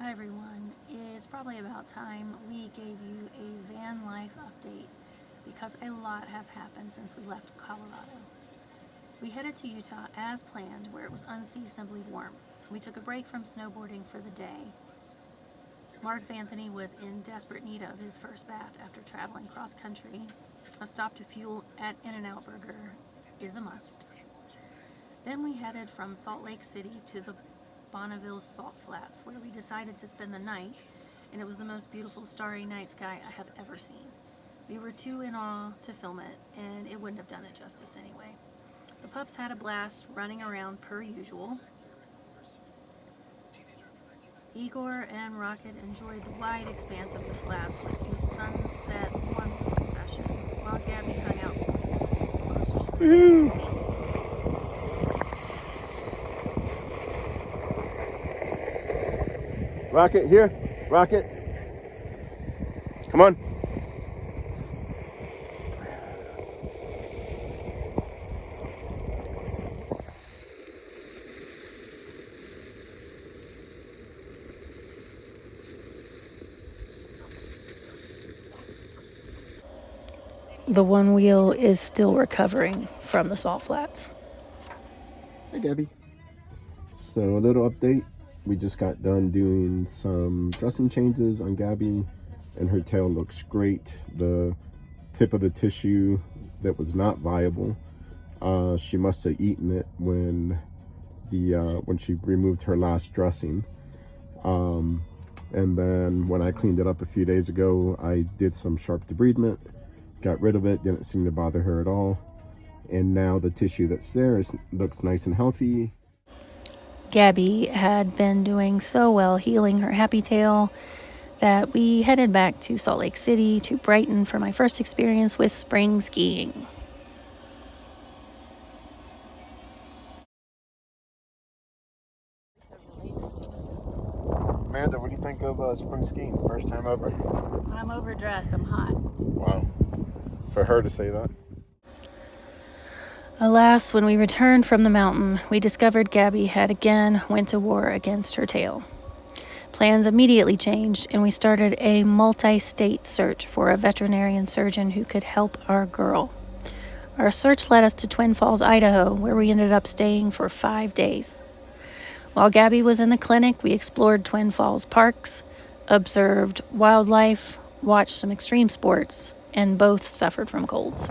Hi everyone, it's probably about time we gave you a van life update because a lot has happened since we left Colorado. We headed to Utah as planned, where it was unseasonably warm. We took a break from snowboarding for the day. Mark Anthony was in desperate need of his first bath after traveling cross country. A stop to fuel at In-N-Out Burger is a must. Then we headed from Salt Lake City to the Bonneville Salt Flats, where we decided to spend the night, and it was the most beautiful starry night sky I have ever seen. We were too in awe to film it, and it wouldn't have done it justice anyway. The pups had a blast running around per usual. Igor and Rocket enjoyed the wide expanse of the flats with a sunset one session, while Gabby hung out closer to the Rocket, here. Rocket. Come on. The one wheel is still recovering from the salt flats. Hey, Gabby. So, a little update. We just got done doing some dressing changes on Gabby, and her tail looks great. The tip of the tissue that was not viable, she must have eaten it when she removed her last dressing. And then when I cleaned it up a few days ago, I did some sharp debridement, got rid of it, didn't seem to bother her at all. And now the tissue that's there looks nice and healthy. Gabby had been doing so well healing her happy tail that we headed back to Salt Lake City to Brighton for my first experience with spring skiing. Amanda, what do you think of spring skiing? First time ever? I'm overdressed. I'm hot. Wow. For her to say that. Alas, when we returned from the mountain, we discovered Gabby had again went to war against her tail. Plans immediately changed, and we started a multi-state search for a veterinarian surgeon who could help our girl. Our search led us to Twin Falls, Idaho, where we ended up staying for 5 days. While Gabby was in the clinic, we explored Twin Falls parks, observed wildlife, watched some extreme sports, and both suffered from colds.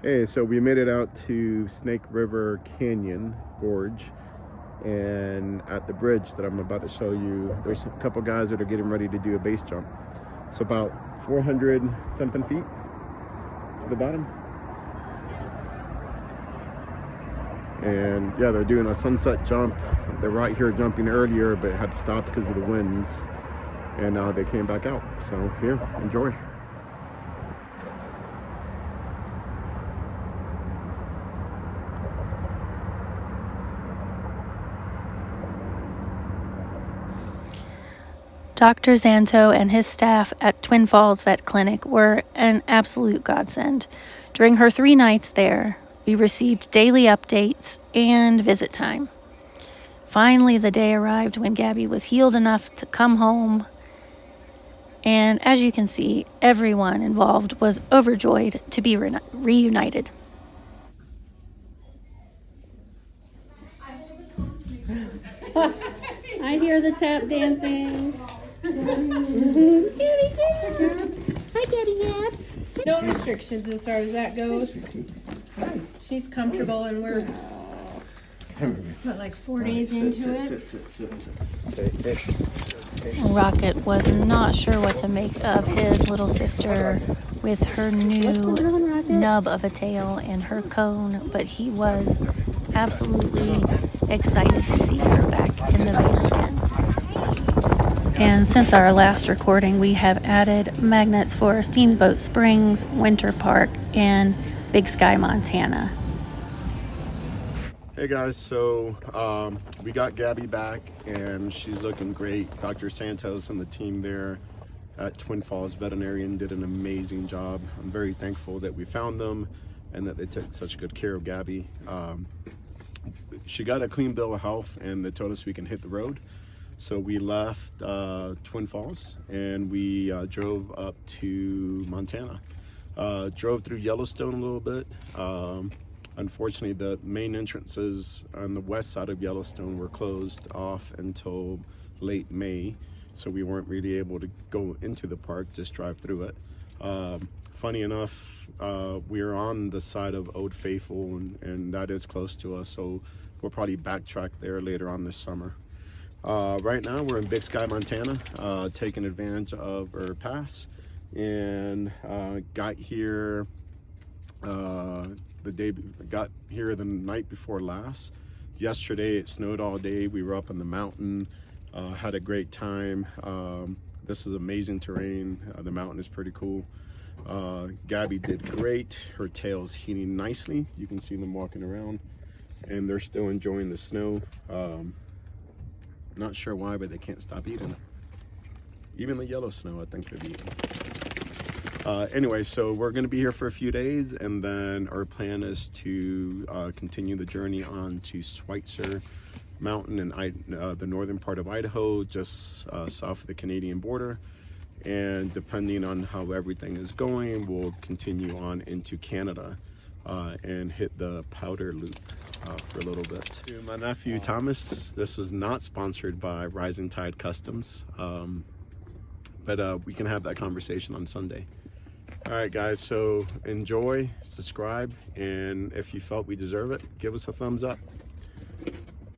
Hey, so we made it out to Snake River Canyon Gorge, and at the bridge that I'm about to show you, there's a couple guys that are getting ready to do a base jump. It's about 400 something feet to the bottom. And yeah, they're doing a sunset jump. They're right here jumping earlier, but had stopped because of the winds, and now they came back out. So here, enjoy. Dr. Zanto and his staff at Twin Falls Vet Clinic were an absolute godsend. During her 3 nights there, we received daily updates and visit time. Finally, the day arrived when Gabby was healed enough to come home. And as you can see, everyone involved was overjoyed to be reunited. I hear the tap dancing. Hi, Gabby Gab. No restrictions as far as that goes. She's comfortable, and we're like 4 days into it. Rocket was not sure what to make of his little sister with her new nub of a tail and her cone, but he was absolutely excited to see her back in the van again. And since our last recording, we have added magnets for Steamboat Springs, Winter Park, and Big Sky, Montana. Hey guys, so we got Gabby back and she's looking great. Dr. Santos and the team there at Twin Falls Veterinarian did an amazing job. I'm very thankful that we found them and that they took such good care of Gabby. She got a clean bill of health, and they told us we can hit the road. So we left Twin Falls, and we drove up to Montana. Drove through Yellowstone a little bit. Unfortunately, the main entrances on the west side of Yellowstone were closed off until late May, so we weren't really able to go into the park, just drive through it. Funny enough, we are on the side of Old Faithful, and that is close to us, so we'll probably backtrack there later on this summer. Right now we're in Big Sky, Montana, taking advantage of our pass, and got here the night before last. Yesterday it snowed all day. We were up on the mountain, had a great time. This is amazing terrain. The mountain is pretty cool. Gabby did great. Her tail's healing nicely. You can see them walking around, and they're still enjoying the snow. Not sure why, but they can't stop eating. Even the yellow snow, I think they're eating. Anyway, so we're going to be here for a few days, and then our plan is to continue the journey on to Schweitzer Mountain in the northern part of Idaho, just south of the Canadian border. And depending on how everything is going, we'll continue on into Canada and hit the Powder Loop for a little bit. To my nephew Thomas, this was not sponsored by Rising Tide Customs, but we can have that conversation on Sunday. All right, guys, so enjoy, subscribe, and if you felt we deserve it, give us a thumbs up.